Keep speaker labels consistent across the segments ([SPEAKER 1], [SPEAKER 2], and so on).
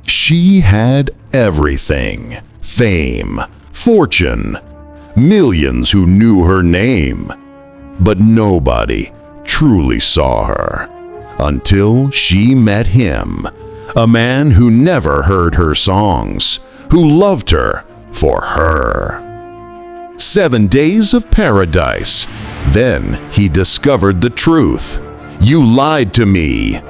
[SPEAKER 1] She had everything: fame, fortune, millions who knew her name. But nobody truly saw her until she met him, a man who never heard her songs, who loved her for her. 7 days of paradise. Then he discovered the truth. You lied to me.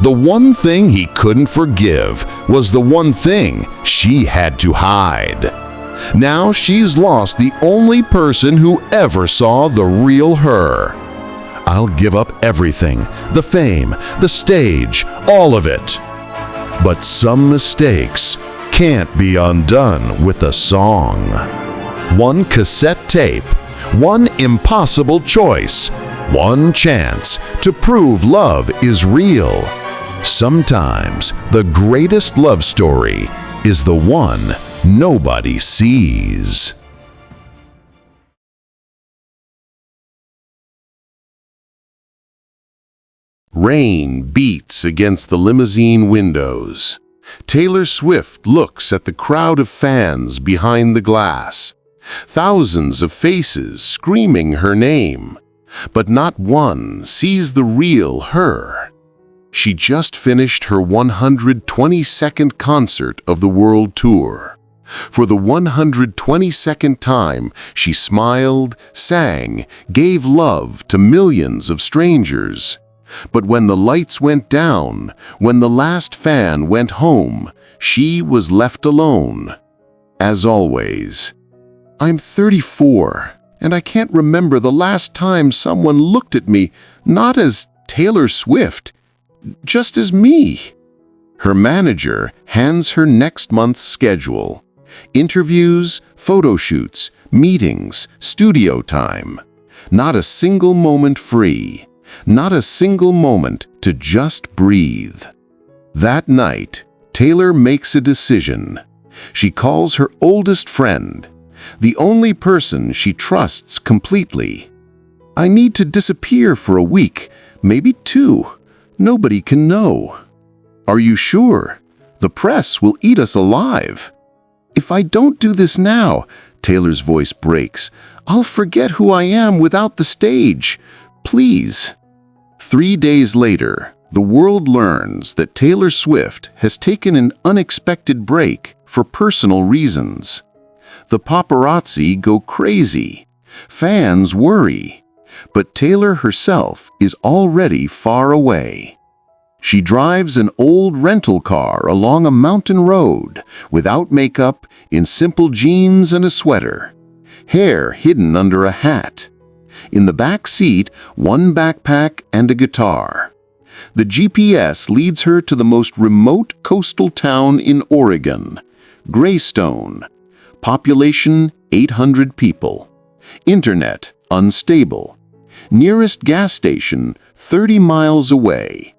[SPEAKER 1] The one thing he couldn't forgive was the one thing she had to hide. Now she's lost the only person who ever saw the real her. I'll give up everything, the fame, the stage, all of it. But some mistakes can't be undone with a song. One cassette tape, one impossible choice, one chance to prove love is real. Sometimes the greatest love story is the one nobody sees.
[SPEAKER 2] Rain beats against the limousine windows. Taylor Swift looks at the crowd of fans behind the glass. Thousands of faces screaming her name, but not one sees the real her. She just finished her 122nd concert of the world tour. For the 122nd time, she smiled, sang, gave love to millions of strangers. But when the lights went down, when the last fan went home, she was left alone. As always, I'm 34, and I can't remember the last time someone looked at me, not as Taylor Swift, just as me. Her manager hands her next month's schedule. Interviews, photo shoots, meetings, studio time. Not a single moment free. Not a single moment to just breathe. That night, Taylor makes a decision. She calls her oldest friend, the only person she trusts completely. I need to disappear for a week, maybe 2. Nobody can know. Are you sure? The press will eat us alive. If I don't do this now, Taylor's voice breaks, I'll forget who I am without the stage. Please. 3 days later, the world learns that Taylor Swift has taken an unexpected break for personal reasons. The paparazzi go crazy. Fans worry. But Taylor herself is already far away. She drives an old rental car along a mountain road, without makeup, in simple jeans and a sweater. Hair hidden under a hat. In the back seat, one backpack and a guitar. The GPS leads her to the most remote coastal town in Oregon, Greystone. Population 800 people. Internet unstable. Nearest gas station 30 miles away.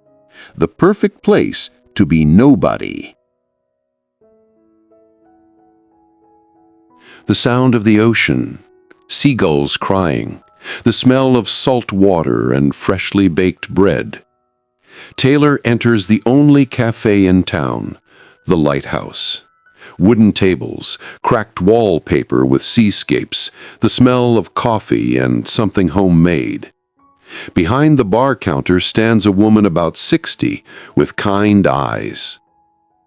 [SPEAKER 2] The perfect place to be nobody. The sound of the ocean, seagulls crying, the smell of salt water and freshly baked bread. Taylor enters the only cafe in town, the Lighthouse. Wooden tables, cracked wallpaper with seascapes, the smell of coffee and something homemade. Behind the bar counter stands a woman about 60 with kind eyes.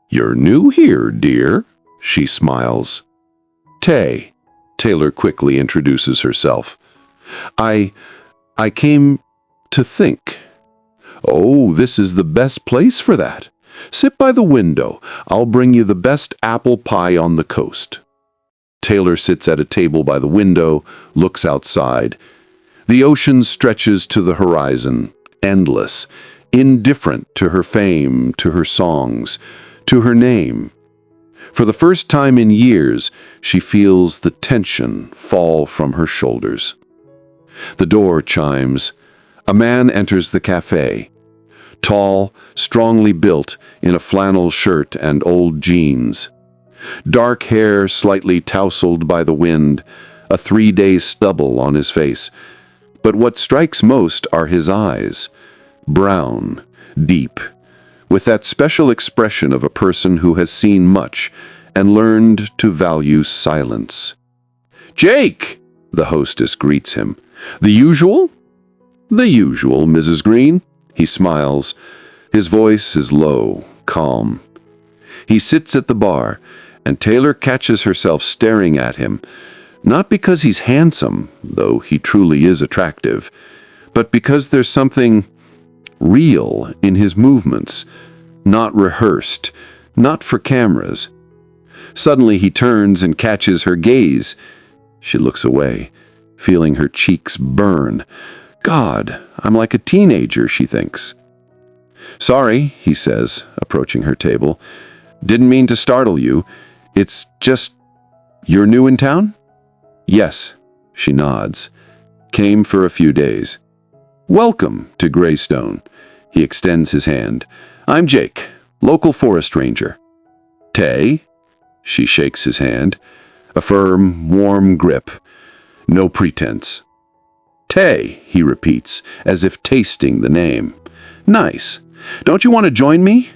[SPEAKER 2] "You're new here, dear," she smiles. Taylor quickly introduces herself. I came to think." "Oh, this is the best place for that. Sit by the window. I'll bring you the best apple pie on the coast." Taylor sits at a table by the window, looks outside. The ocean stretches to the horizon, endless, indifferent to her fame, to her songs, to her name. For the first time in years, she feels the tension fall from her shoulders. The door chimes. A man enters the cafe. Tall, strongly built, in a flannel shirt and old jeans. Dark hair slightly tousled by the wind, a 3-day stubble on his face. But what strikes most are his eyes. Brown, deep, with that special expression of a person who has seen much and learned to value silence. "Jake!" the hostess greets him. "The usual?" "The usual, Mrs. Green." He smiles. His voice is low, calm. He sits at the bar, and Taylor catches herself staring at him, not because he's handsome, though he truly is attractive, but because there's something real in his movements, not rehearsed, not for cameras. Suddenly he turns and catches her gaze. She looks away, feeling her cheeks burn. God, I'm like a teenager, she thinks. "Sorry," he says, approaching her table. "Didn't mean to startle you. It's just, you're new in town?" "Yes," she nods. "Came for a few days." "Welcome to Greystone." He extends his hand. "I'm Jake, local forest ranger." "Tay?" She shakes his hand. A firm, warm grip. No pretense. "Tay," he repeats, as if tasting the name. "Nice. Don't you want to join me?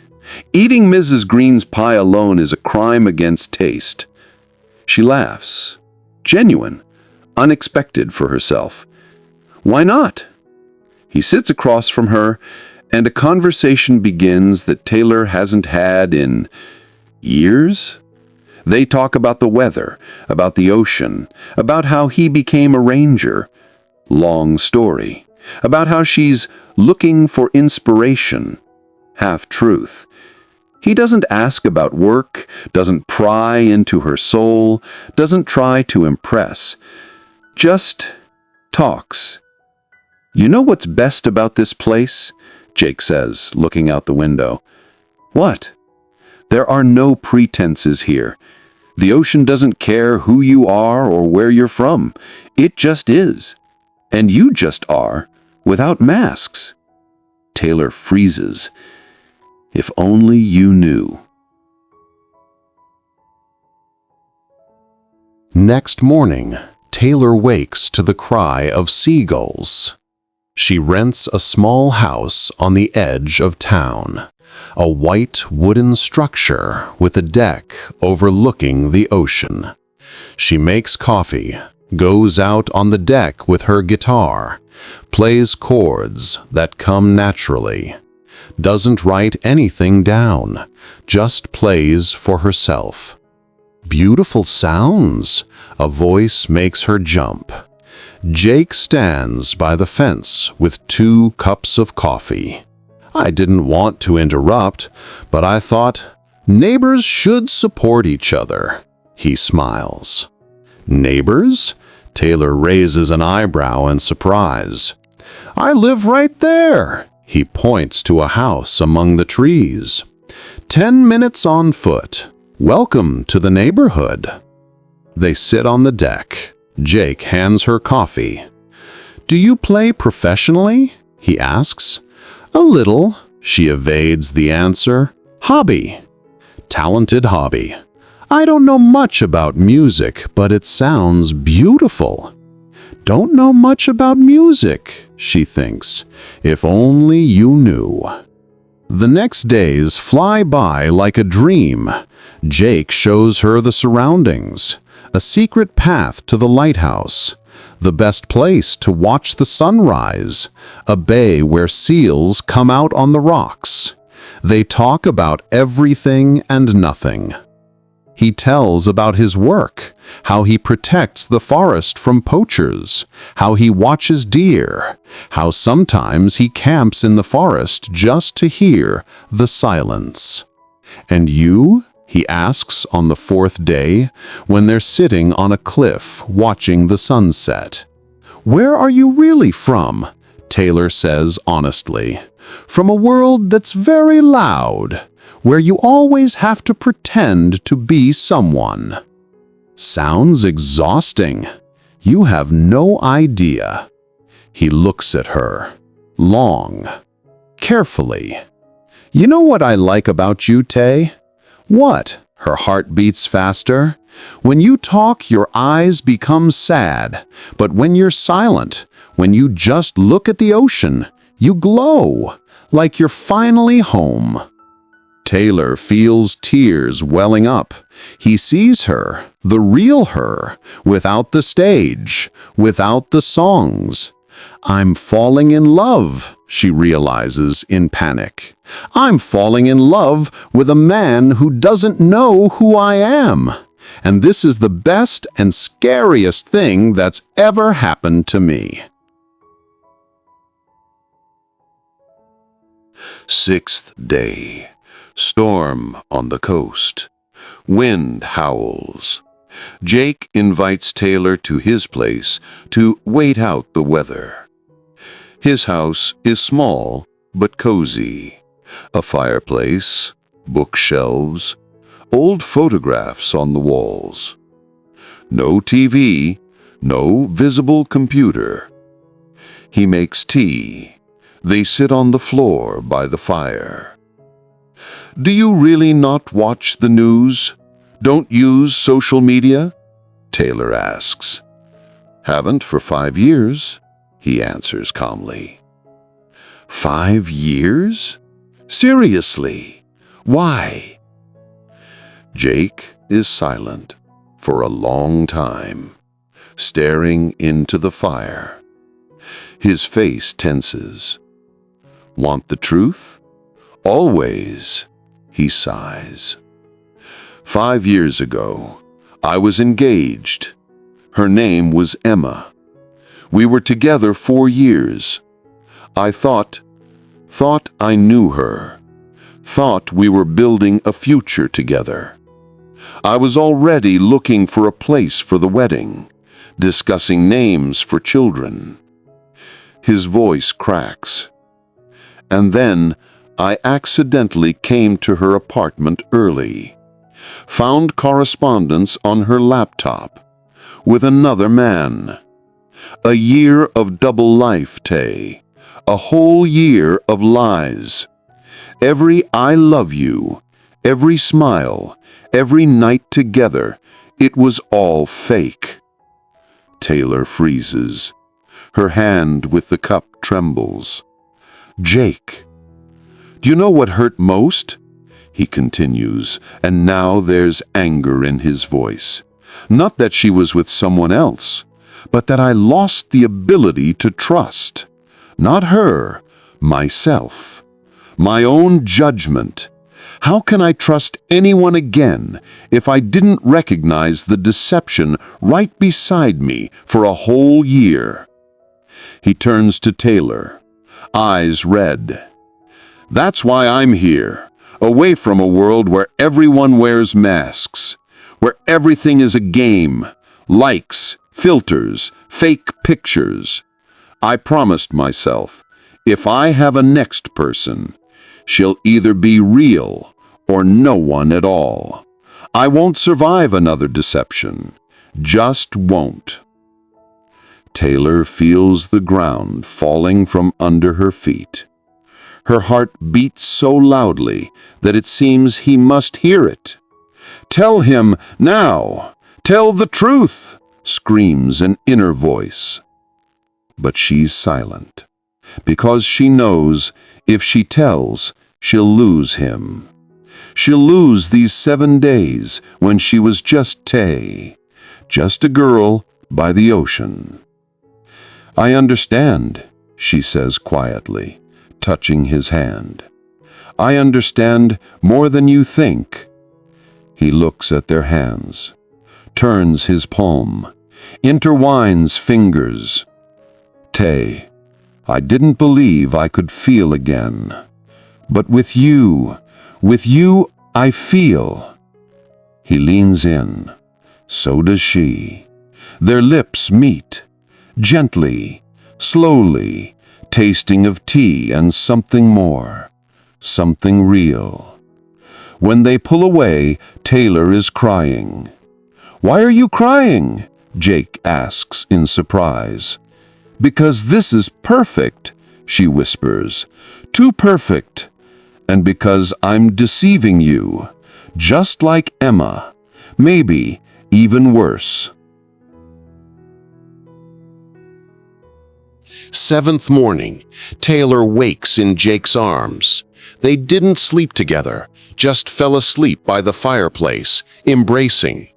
[SPEAKER 2] Eating Mrs. Green's pie alone is a crime against taste." She laughs. Genuine. Unexpected for herself. "Why not?" He sits across from her, and a conversation begins that Taylor hasn't had in years. They talk about the weather, about the ocean, about how he became a ranger. Long story. About how she's looking for inspiration. Half-truth. He doesn't ask about work, doesn't pry into her soul, doesn't try to impress. Just talks. "You know what's best about this place?" Jake says, looking out the window. "What?" "There are no pretenses here. The ocean doesn't care who you are or where you're from. It just is. And you just are, without masks." Taylor freezes. If only you knew.
[SPEAKER 1] Next morning, Taylor wakes to the cry of seagulls. She rents a small house on the edge of town, a white wooden structure with a deck overlooking the ocean. She makes coffee, goes out on the deck with her guitar, plays chords that come naturally, doesn't write anything down, just plays for herself. Beautiful sounds, a voice makes her jump. Jake stands by the fence with 2 cups of coffee. "I didn't want to interrupt, but I thought neighbors should support each other." He smiles. "Neighbors?" Taylor raises an eyebrow in surprise. "I live right there." He points to a house among the trees. 10 minutes on foot. Welcome to the neighborhood." They sit on the deck. Jake hands her coffee. "Do you play professionally?" he asks. "A little." She evades the answer. "Hobby." "Talented hobby." "I don't know much about music, but it sounds beautiful." "Don't know much about music," she thinks. If only you knew. The next days fly by like a dream. Jake shows her the surroundings, a secret path to the lighthouse, the best place to watch the sunrise, a bay where seals come out on the rocks. They talk about everything and nothing. He tells about his work, how he protects the forest from poachers, how he watches deer, how sometimes he camps in the forest just to hear the silence. "And you?" he asks on the 4th day, when they're sitting on a cliff watching the sunset. "Where are you really from?" Taylor says honestly. "From a world that's very loud, where you always have to pretend to be someone." "Sounds exhausting. You have no idea." He looks at her, long, carefully. "You know what I like about you, Tay?" "What?" Her heart beats faster. "When you talk, your eyes become sad. But when you're silent, when you just look at the ocean, you glow, like you're finally home."
[SPEAKER 3] Taylor feels tears welling up. He sees her, the real her, without the stage, without the songs. "I'm falling in love," she realizes in panic. "I'm falling in love with a man who doesn't know who I am. And this is the best and scariest thing that's ever happened to me."
[SPEAKER 2] Sixth day. Storm on the coast. Wind howls. Jake invites Taylor to his place to wait out the weather. His house is small but cozy. A fireplace, bookshelves, old photographs on the walls. No TV, no visible computer. He makes tea. They sit on the floor by the fire. "Do you really not watch the news? Don't use social media?" Taylor asks. "Haven't for 5 years," he answers calmly. 5 years? Seriously? Why? Jake is silent for a long time, staring into the fire. His face tenses. "Want the truth?" "Always," he sighs. 5 years ago, I was engaged. Her name was Emma. We were together 4 years. I thought I knew her. Thought we were building a future together. I was already looking for a place for the wedding, discussing names for children. His voice cracks. And then I accidentally came to her apartment early. Found correspondence on her laptop with another man. A year of double life, Tay. A whole year of lies. Every "I love you," every smile, every night together, it was all fake. Taylor freezes. Her hand with the cup trembles. "Jake, do you know what hurt most?" he continues, and now there's anger in his voice. "Not that she was with someone else, but that I lost the ability to trust. Not her, myself. My own judgment. How can I trust anyone again if I didn't recognize the deception right beside me for a whole year?" He turns to Taylor, eyes red. "That's why I'm here, away from a world where everyone wears masks, where everything is a game, likes, filters, fake pictures. I promised myself, if I have a next person, she'll either be real or no one at all. I won't survive another deception. Just won't." Taylor feels the ground falling from under her feet. Her heart beats so loudly that it seems he must hear it. "Tell him now! Tell the truth!" screams an inner voice. But she's silent, because she knows if she tells, she'll lose him. She'll lose these 7 days when she was just Tay, just a girl by the ocean. "I understand," she says quietly, touching his hand. "I understand more than you think." He looks at their hands, turns his palm, intertwines fingers. "Tay, I didn't believe I could feel again. But with you I feel." He leans in. So does she. Their lips meet, gently, slowly, tasting of tea and something more, something real. When they pull away, Taylor is crying. "Why are you crying?" Jake asks in surprise. "Because this is perfect," she whispers. "Too perfect. And because I'm deceiving you, just like Emma, maybe even worse." Seventh morning, Taylor wakes in Jake's arms. They didn't sleep together, just fell asleep by the fireplace, embracing.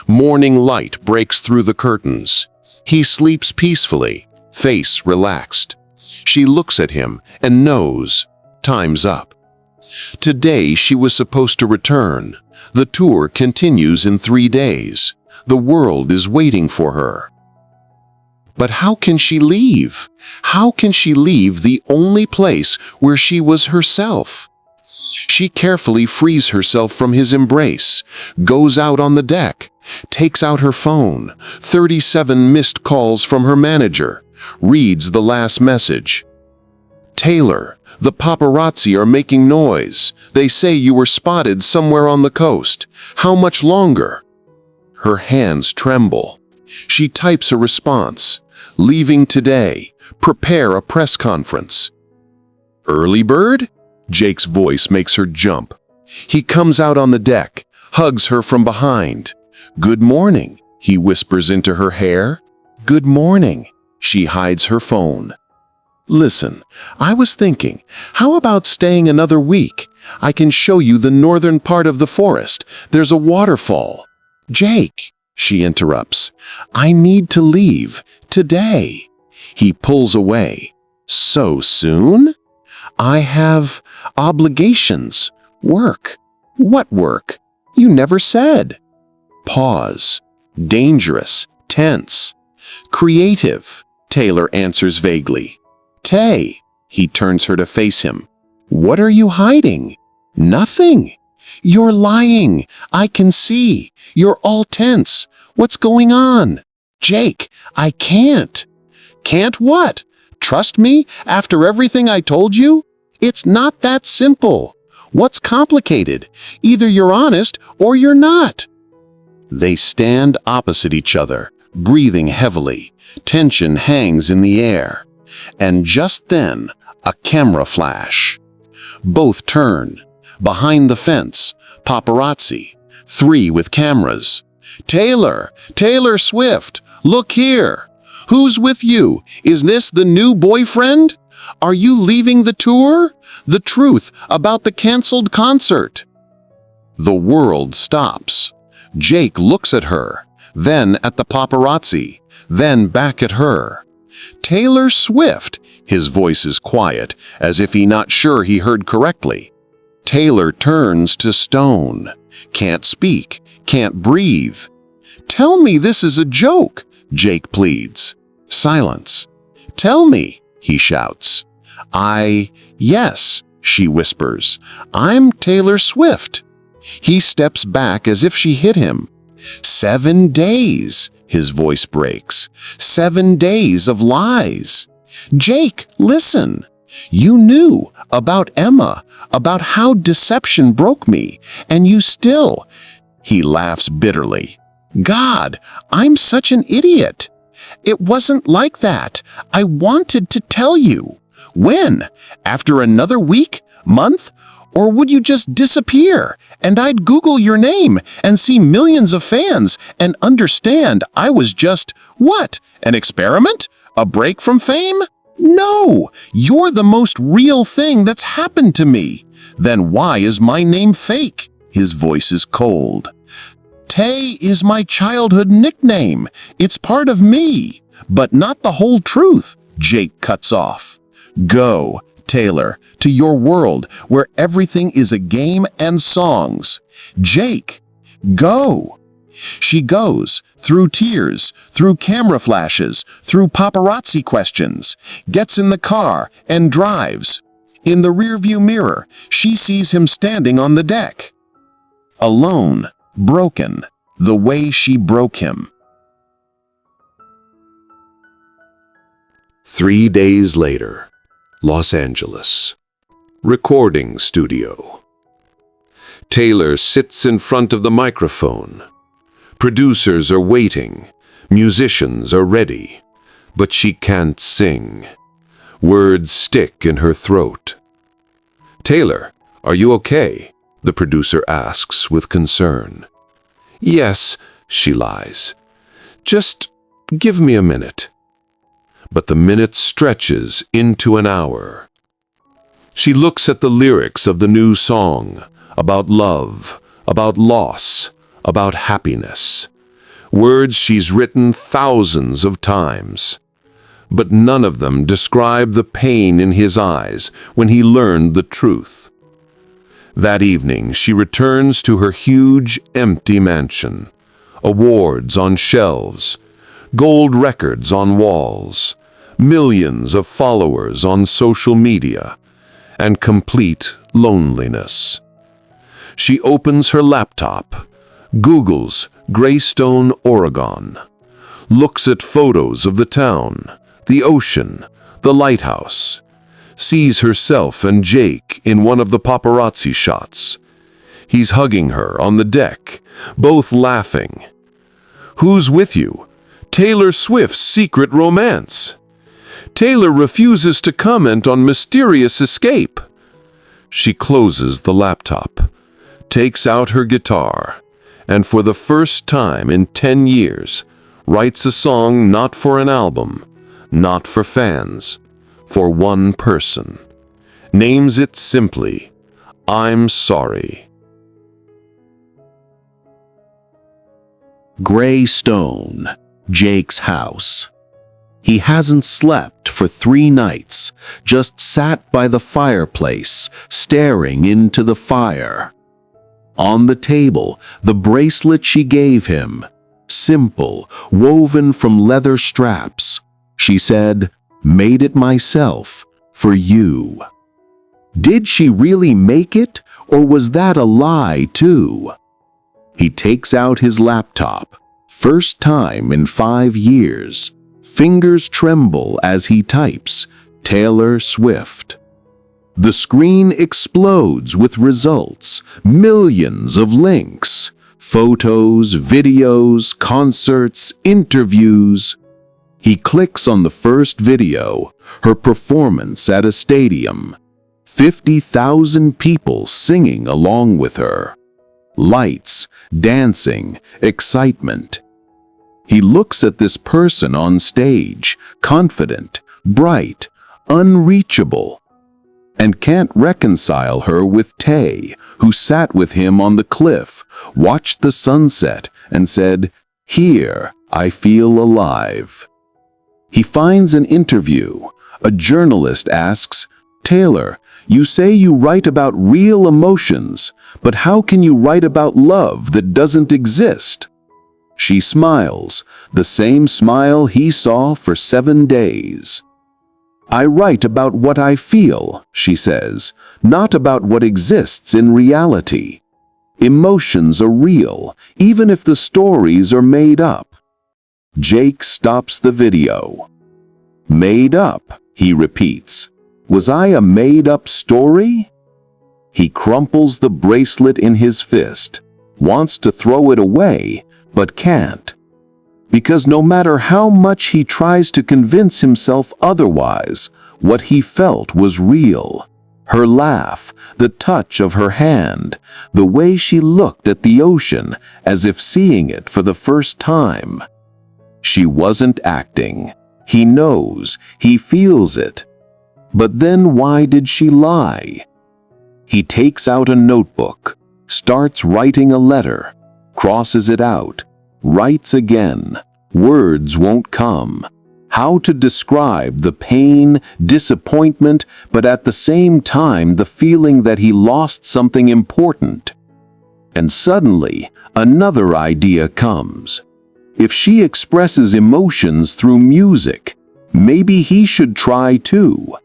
[SPEAKER 2] Morning light breaks through the curtains. He sleeps peacefully, face relaxed. She looks at him and knows, time's up. Today she was supposed to return. The tour continues in 3 days. The world is waiting for her. But how can she leave? How can she leave the only place where she was herself? She carefully frees herself from his embrace, goes out on the deck, takes out her phone, 37 missed calls from her manager, reads the last message. Taylor, the paparazzi are making noise. They say you were spotted somewhere on the coast. How much longer? Her hands tremble. She types a response. Leaving today. Prepare a press conference. Early bird? Jake's voice makes her jump. He comes out on the deck, hugs her from behind. Good morning, he whispers into her hair. Good morning. She hides her phone. Listen, I was thinking, how about staying another week? I can show you the northern part of the forest. There's a waterfall. Jake, she interrupts, I need to leave today. He pulls away. So soon? I have obligations. Work. What work? You never said. Pause. Dangerous. Tense. Creative, Taylor answers vaguely. Tay, he turns her to face him. What are you hiding? Nothing. You're lying. I can see. You're all tense. What's going on? Jake, I can't. Can't what? Trust me after everything I told you? It's not that simple. What's complicated? Either you're honest or you're not. They stand opposite each other, breathing heavily. Tension hangs in the air. And just then, a camera flash. Both turn. Behind the fence, paparazzi. 3 with cameras. Taylor! Taylor Swift! Look here! Who's with you? Is this the new boyfriend? Are you leaving the tour? The truth about the canceled concert. The world stops. Jake looks at her, then at the paparazzi, then back at her. Taylor Swift, his voice is quiet, as if he's not sure he heard correctly. Taylor turns to stone. Can't speak, can't breathe. Tell me this is a joke, Jake pleads. Silence. Tell me, he shouts. Yes, she whispers. I'm Taylor Swift. He steps back as if she hit him. 7 days, his voice breaks. 7 days of lies. Jake, listen. You knew about Emma, about how deception broke me, and you still... He laughs bitterly. God, I'm such an idiot. It wasn't like that. I wanted to tell you. When? After another week? Month? Or would you just disappear, and I'd Google your name and see millions of fans and understand I was just, what, an experiment? A break from fame? No, you're the most real thing that's happened to me. Then why is my name fake? His voice is cold. Tay is my childhood nickname. It's part of me, but not the whole truth, Jake cuts off. Go, Taylor, to your world where everything is a game and songs. Jake, go. She goes, through tears, through camera flashes, through paparazzi questions, gets in the car and drives. In the rearview mirror, she sees him standing on the deck. Alone, broken, the way she broke him. 3 days later, Los Angeles. Recording studio. Taylor sits in front of the microphone. Producers are waiting. Musicians are ready. But she can't sing. Words stick in her throat. Taylor, are you okay? The producer asks with concern. Yes, she lies. Just give me a minute. But the minute stretches into an hour. She looks at the lyrics of the new song, about love, about loss, about happiness. Words she's written thousands of times. But none of them describe the pain in his eyes when he learned the truth. That evening, she returns to her huge, empty mansion. Awards on shelves, gold records on walls, millions of followers on social media, and complete loneliness. She opens her laptop, Googles Greystone, Oregon, looks at photos of the town, the ocean, the lighthouse, sees herself and Jake in one of the paparazzi shots. He's hugging her on the deck, both laughing. Who's with you? Taylor Swift's secret romance. Taylor refuses to comment on mysterious escape. She closes the laptop, takes out her guitar, and for the first time in 10 years, writes a song not for an album, not for fans, for one person. Names it simply, I'm Sorry.
[SPEAKER 3] Greystone, Jake's house. He hasn't slept for 3 nights, just sat by the fireplace, staring into the fire. On the table, the bracelet she gave him, simple, woven from leather straps. She said, "Made it myself, for you." Did she really make it, or was that a lie too? He takes out his laptop, first time in 5 years. Fingers tremble as he types, Taylor Swift. The screen explodes with results, millions of links, photos, videos, concerts, interviews. He clicks on the first video, her performance at a stadium. 50,000 people singing along with her. Lights, dancing, excitement. He looks at this person on stage, confident, bright, unreachable, and can't reconcile her with Tay, who sat with him on the cliff, watched the sunset, and said, "Here, I feel alive." He finds an interview. A journalist asks, "Taylor, you say you write about real emotions, but how can you write about love that doesn't exist?" She smiles, the same smile he saw for 7 days. "I write about what I feel," she says, "not about what exists in reality. Emotions are real, even if the stories are made up." Jake stops the video. "Made up," he repeats. "Was I a made-up story?" He crumples the bracelet in his fist, wants to throw it away, but can't. Because no matter how much he tries to convince himself otherwise, what he felt was real. Her laugh, the touch of her hand, the way she looked at the ocean as if seeing it for the first time. She wasn't acting. He knows, he feels it. But then why did she lie? He takes out a notebook, starts writing a letter, crosses it out, writes again. Words won't come. How to describe the pain, disappointment, but at the same time the feeling that he lost something important. And suddenly, another idea comes. If she expresses emotions through music, maybe he should try too.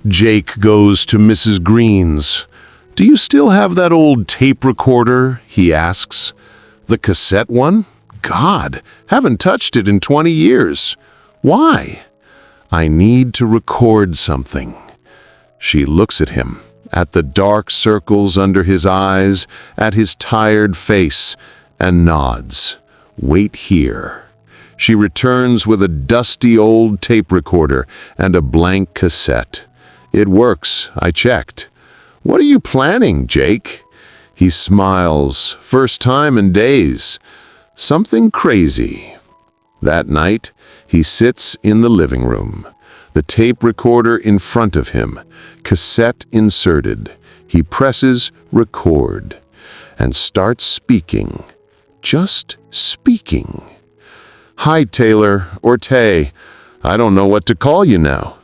[SPEAKER 2] Jake goes to Mrs. Green's. "Do you still have that old tape recorder?" he asks. "The cassette one? God, haven't touched it in 20 years. Why?" "I need to record something." She looks at him, at the dark circles under his eyes, at his tired face, and nods. "Wait here." She returns with a dusty old tape recorder and a blank cassette. "It works, I checked." "What are you planning, Jake?" He smiles, first time in days. "Something crazy." That night, he sits in the living room. the tape recorder in front of him, cassette inserted. He presses record and starts speaking. Just speaking. "Hi, Taylor, or Tay. I don't know what to call you now.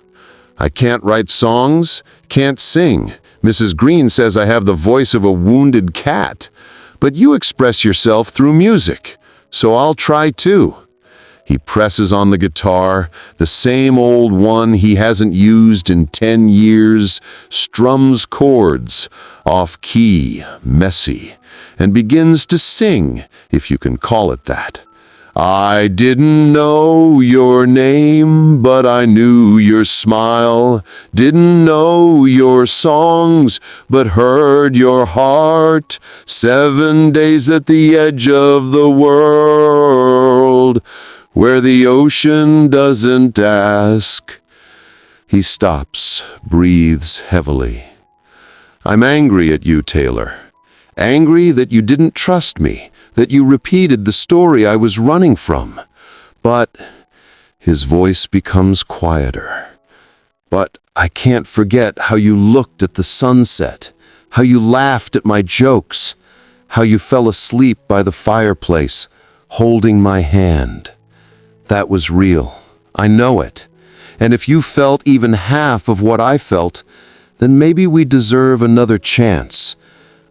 [SPEAKER 2] I can't write songs, can't sing. Mrs. Green says I have the voice of a wounded cat. But you express yourself through music, so I'll try too." He presses on the guitar, the same old one he hasn't used in 10 years, strums chords, off-key, messy, and begins to sing, if you can call it that. "I didn't know your name, but I knew your smile. Didn't know your songs, but heard your heart. 7 days at the edge of the world, where the ocean doesn't ask." He stops, breathes heavily. "I'm angry at you, Taylor. Angry that you didn't trust me, that you repeated the story I was running from. But," his voice becomes quieter, "but I can't forget how you looked at the sunset, how you laughed at my jokes, how you fell asleep by the fireplace, holding my hand. That was real. I know it. And if you felt even half of what I felt, then maybe we deserve another chance.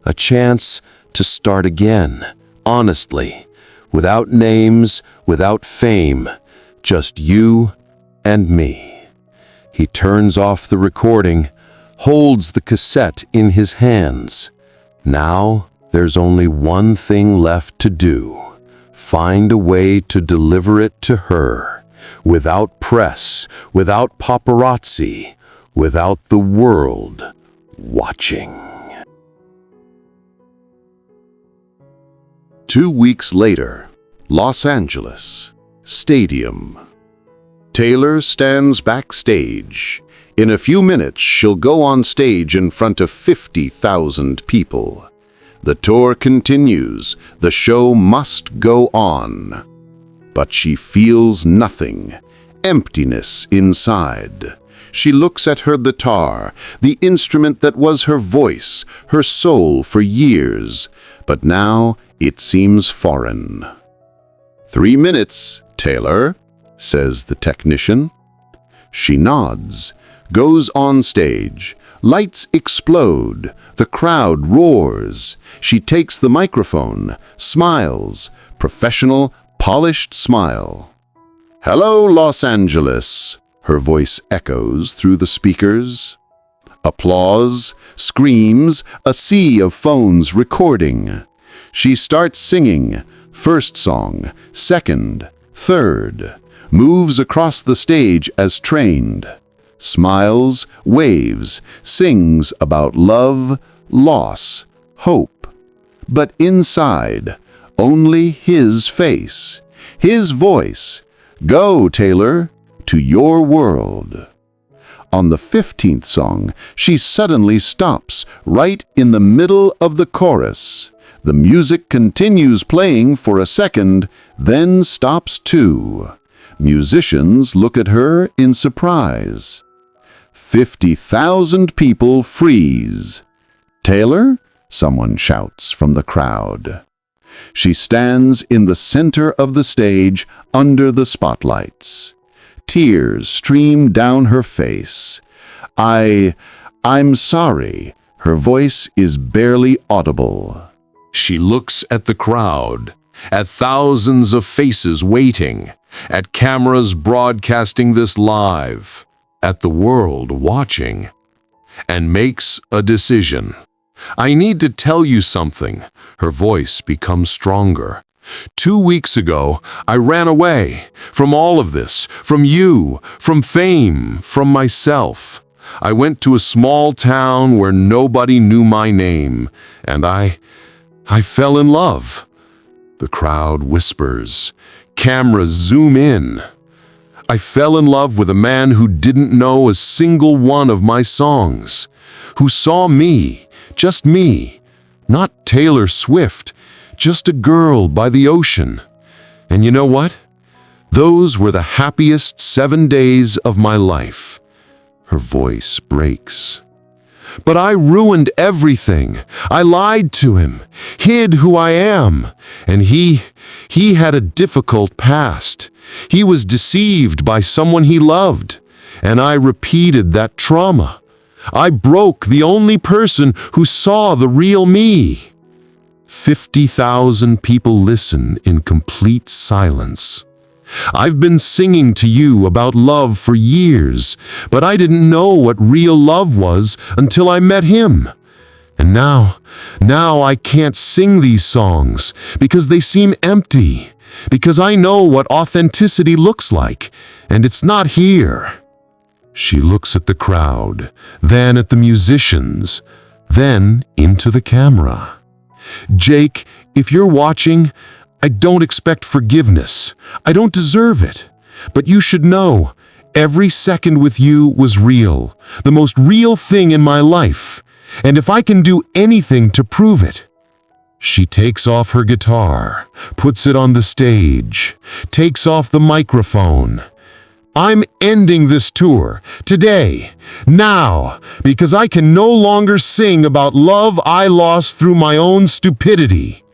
[SPEAKER 2] A chance to start again, honestly, without names, without fame, just you and me." He turns off the recording, holds the cassette in his hands. Now there's only one thing left to do. Find a way to deliver it to her, without press, without paparazzi, without the world watching.
[SPEAKER 1] 2 weeks later, Los Angeles, Stadium. Taylor stands backstage. In a few minutes, she'll go on stage in front of 50,000 people. The tour continues. The show must go on. But she feels nothing, emptiness inside. She looks at her guitar, the instrument that was her voice, her soul for years, but now it seems foreign. 3 minutes, Taylor, says the technician. She nods, goes on stage. Lights explode. The crowd roars. She takes the microphone, smiles, professional, polished smile. "Hello, Los Angeles," her voice echoes through the speakers. Applause, screams, a sea of phones recording. She starts singing, first song, second, third, moves across the stage as trained. Smiles, waves, sings about love, loss, hope. But inside, only his face, his voice. Go, Taylor, to your world. On the 15th song, she suddenly stops right in the middle of the chorus. The music continues playing for a second, then stops too. Musicians look at her in surprise. 50,000 people freeze. "Taylor?" someone shouts from the crowd. She stands in the center of the stage under the spotlights. Tears stream down her face. I'm sorry." Her voice is barely audible. She looks at the crowd, at thousands of faces waiting, at cameras broadcasting this live, at the world watching, and makes a decision. "I need to tell you something." Her voice becomes stronger. 2 weeks ago, I ran away from all of this, from you, from fame, from myself. I went to a small town where nobody knew my name, and I fell in love. The crowd whispers. Cameras zoom in. I fell in love with a man who didn't know a single one of my songs, who saw me, just me, not Taylor Swift, just a girl by the ocean. And you know what?
[SPEAKER 2] Those were the happiest 7 days of my life." Her voice breaks. "But I ruined everything. I lied to him, hid who I am. And he had a difficult past. He was deceived by someone he loved. And I repeated that trauma. I broke the only person who saw the real me." 50,000 people listen in complete silence. "I've been singing to you about love for years, but I didn't know what real love was until I met him. And now I can't sing these songs because they seem empty, because I know what authenticity looks like, and it's not here." She looks at the crowd, then at the musicians, then into the camera. "Jake, if you're watching, I don't expect forgiveness. I don't deserve it. But you should know, every second with you was real, the most real thing in my life. And if I can do anything to prove it." She takes off her guitar, puts it on the stage, takes off the microphone. "I'm ending this tour, today, now, because I can no longer sing about love I lost through my own stupidity."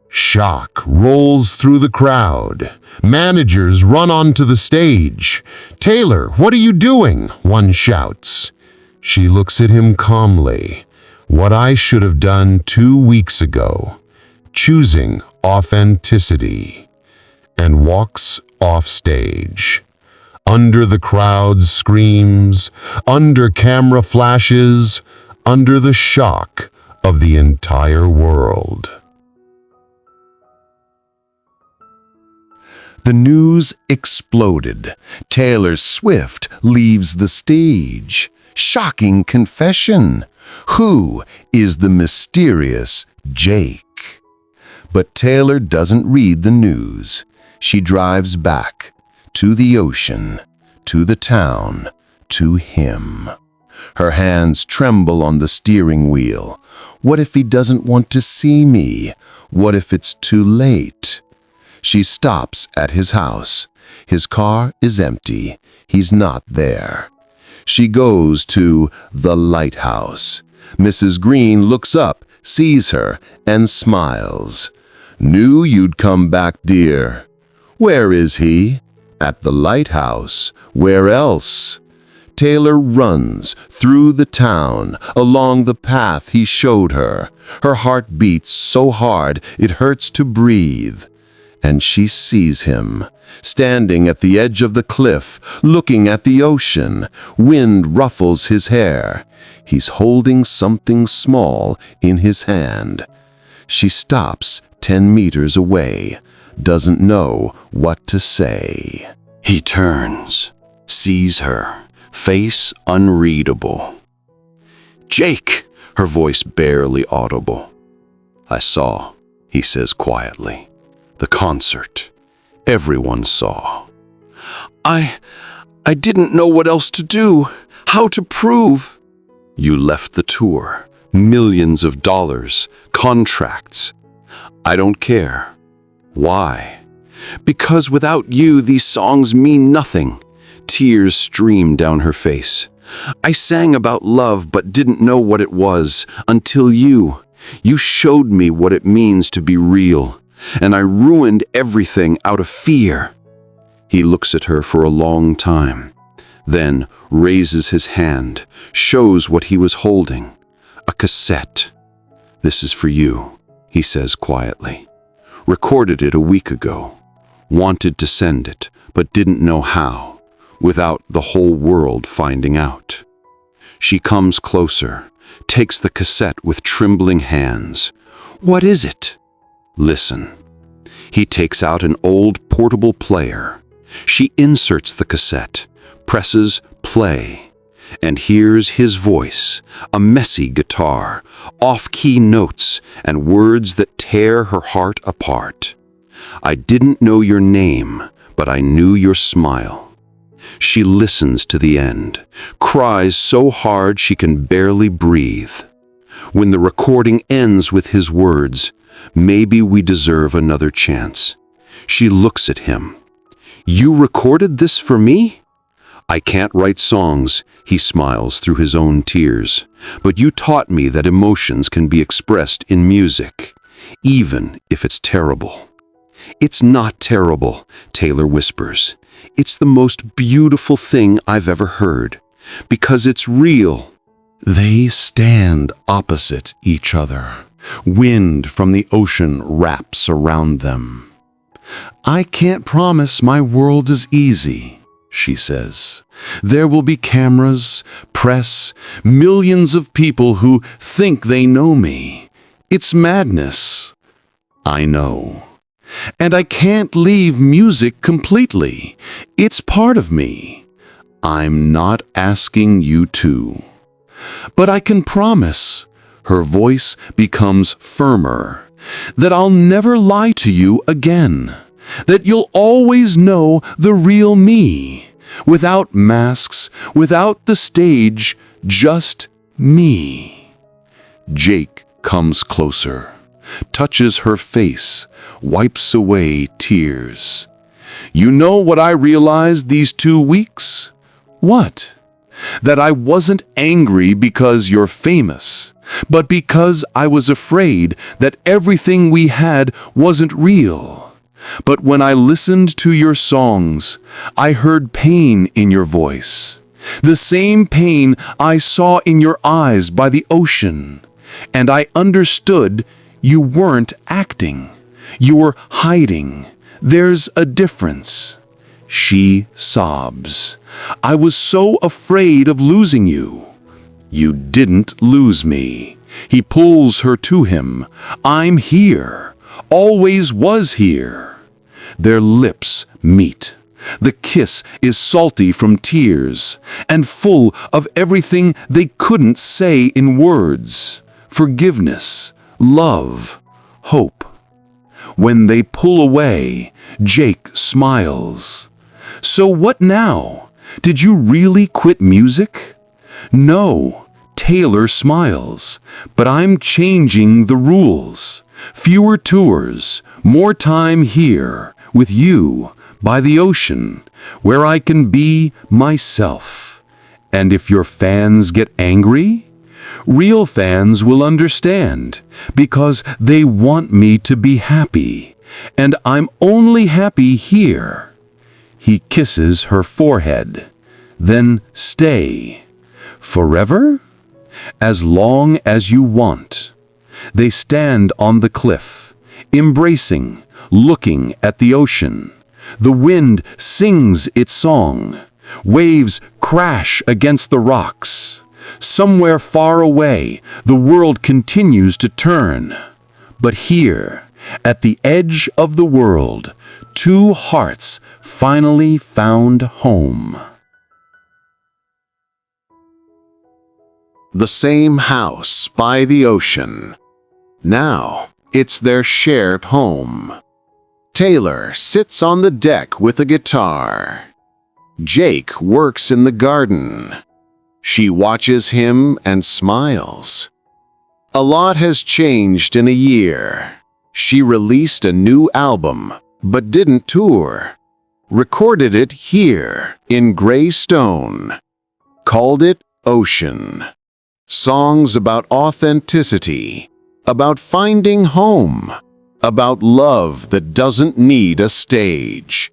[SPEAKER 2] Shock rolls through the crowd. Managers run onto the stage. "Taylor, what are you doing?" one shouts. She looks at him calmly. "What I should have done 2 weeks ago, choosing authenticity," and walks off stage. Under the crowd's screams, under camera flashes, under the shock of the entire world.
[SPEAKER 3] The news exploded. Taylor Swift leaves the stage. Shocking confession. Who is the mysterious Jake? But Taylor doesn't read the news. She drives back to the ocean, to the town, to him. Her hands tremble on the steering wheel. What if he doesn't want to see me? What if it's too late? She stops at his house. His car is empty. He's not there. She goes to the lighthouse. Mrs. Green looks up, sees her, and smiles. "Knew you'd come back, dear." "Where is he?" "At the lighthouse. Where else?" Taylor runs through the town, along the path he showed her. Her heart beats so hard it hurts to breathe. And she sees him, standing at the edge of the cliff, looking at the ocean. Wind ruffles his hair. He's holding something small in his hand. She stops 10 meters away, doesn't know what to say. He turns, sees her, face unreadable. "Jake!" her voice barely audible. "I saw," he says quietly. "The concert. Everyone saw." I didn't know what else to do, how to prove." "You left the tour, millions of dollars, contracts." "I don't care." "Why?" "Because without you, these songs mean nothing." Tears stream down her face. "I sang about love but didn't know what it was until you. You showed me what it means to be real. And I ruined everything out of fear." He looks at her for a long time, then raises his hand, shows what he was holding. A cassette. "This is for you," he says quietly. "Recorded it a week ago. Wanted to send it, but didn't know how, without the whole world finding out." She comes closer, takes the cassette with trembling hands. "What is it?" "Listen." He takes out an old portable player. She inserts the cassette, presses play, and hears his voice, a messy guitar, off-key notes, and words that tear her heart apart. "I didn't know your name, but I knew your smile." She listens to the end, cries so hard she can barely breathe. When the recording ends with his words, "Maybe we deserve another chance," she looks at him. You recorded this for me? I can't write songs, he smiles through his own tears, but you taught me that emotions can be expressed in music, even if it's terrible. It's not terrible, Taylor whispers. It's the most beautiful thing I've ever heard, because it's real. They stand opposite each other. Wind from the ocean wraps around them. I can't promise my world is easy, she says. There will be cameras, press, millions of people who think they know me. It's madness. I know. And I can't leave music completely. It's part of me. I'm not asking you to. But I can promise, her voice becomes firmer, that I'll never lie to you again, that you'll always know the real me, without masks, without the stage, just me. Jake comes closer, touches her face, wipes away tears. You know what I realized these 2 weeks? What? That I wasn't angry because you're famous, but because I was afraid that everything we had wasn't real. But when I listened to your songs, I heard pain in your voice, the same pain I saw in your eyes by the ocean, and I understood you weren't acting. You were hiding. There's a difference. She sobs. I was so afraid of losing you. You didn't lose me. He pulls her to him. I'm here. Always was here. Their lips meet. The kiss is salty from tears and full of everything they couldn't say in words. Forgiveness, love, hope. When they pull away, Jake smiles. So what now? Did you really quit music? No, Taylor smiles, but I'm changing the rules. Fewer tours, more time here, with you, by the ocean, where I can be myself. And if your fans get angry, real fans will understand, because they want me to be happy, and I'm only happy here. He kisses her forehead. Then stay. Forever? As long as you want. They stand on the cliff, embracing, looking at the ocean. The wind sings its song. Waves crash against the rocks. Somewhere far away, the world continues to turn. But here, at the edge of the world, 2 hearts finally found home.
[SPEAKER 2] The same house by the ocean. Now, it's their shared home. Taylor sits on the deck with a guitar. Jake works in the garden. She watches him and smiles. A lot has changed in a year. She released a new album, but didn't tour. Recorded it here, in gray stone. Called it Ocean. Songs about authenticity, about finding home, about love that doesn't need a stage.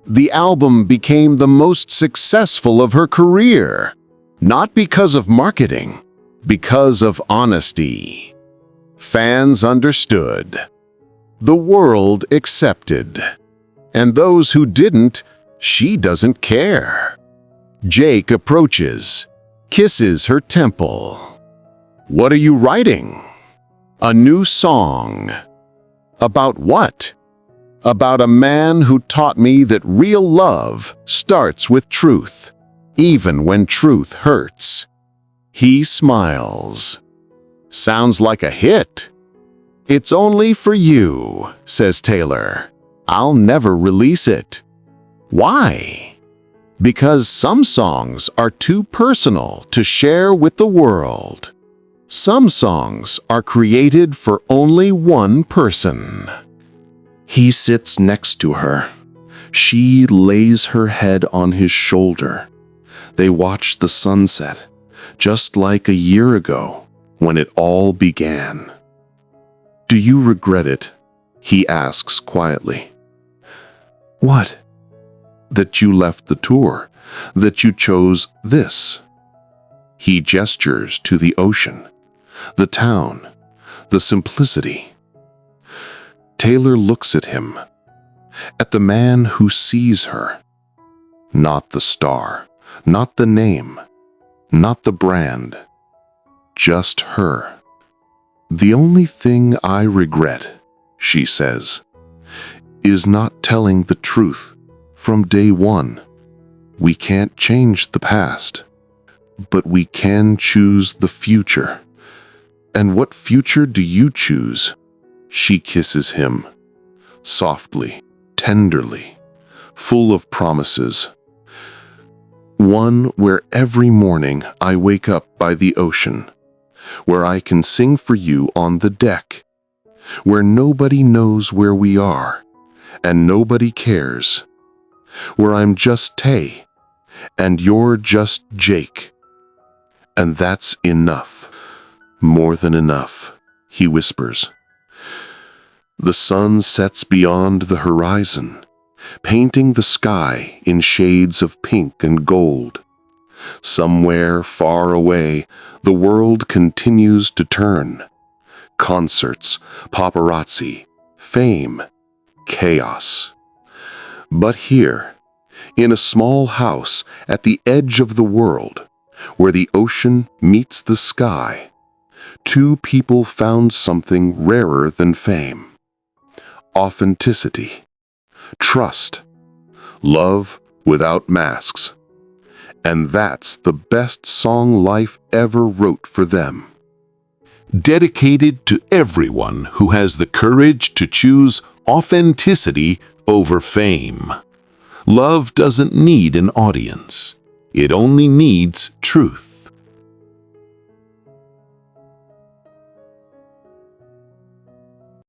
[SPEAKER 2] The album became the most successful of her career, not because of marketing, because of honesty. Fans understood. The world accepted. And those who didn't, she doesn't care. Jake approaches, kisses her temple. What are you writing? A new song. About what? About a man who taught me that real love starts with truth, even when truth hurts. He smiles. Sounds like a hit. It's only for you, says Taylor. I'll never release it. Why? Because some songs are too personal to share with the world. Some songs are created for only one person.
[SPEAKER 3] He sits next to her.
[SPEAKER 2] She lays her head on his shoulder. They watch the sunset, just like a year ago, when it all began. "Do you regret it?" he asks quietly. "What?" "That you left the tour, that you chose this." He gestures to the ocean, the town, the simplicity. Taylor looks at him, at the man who sees her. Not the star, not the name, not the brand, just her. "The only thing I regret," she says, "is not telling the truth from day one. We can't change the past, but we can choose the future." "And what future do you choose?" She kisses him, softly, tenderly, full of promises. "One where every morning I wake up by the ocean, where I can sing for you on the deck, where nobody knows where we are, and nobody cares, where I'm just Tay, and you're just Jake. And that's enough, more than enough," he whispers. The sun sets beyond the horizon, painting the sky in shades of pink and gold. Somewhere far away, the world continues to turn. Concerts, paparazzi, fame, chaos. But here, in a small house at the edge of the world, where the ocean meets the sky, two people found something rarer than fame. Authenticity, trust, love without masks. And that's the best song life ever wrote for them.
[SPEAKER 1] Dedicated to everyone who has the courage to choose authenticity over fame. Love doesn't need an audience. It only needs truth.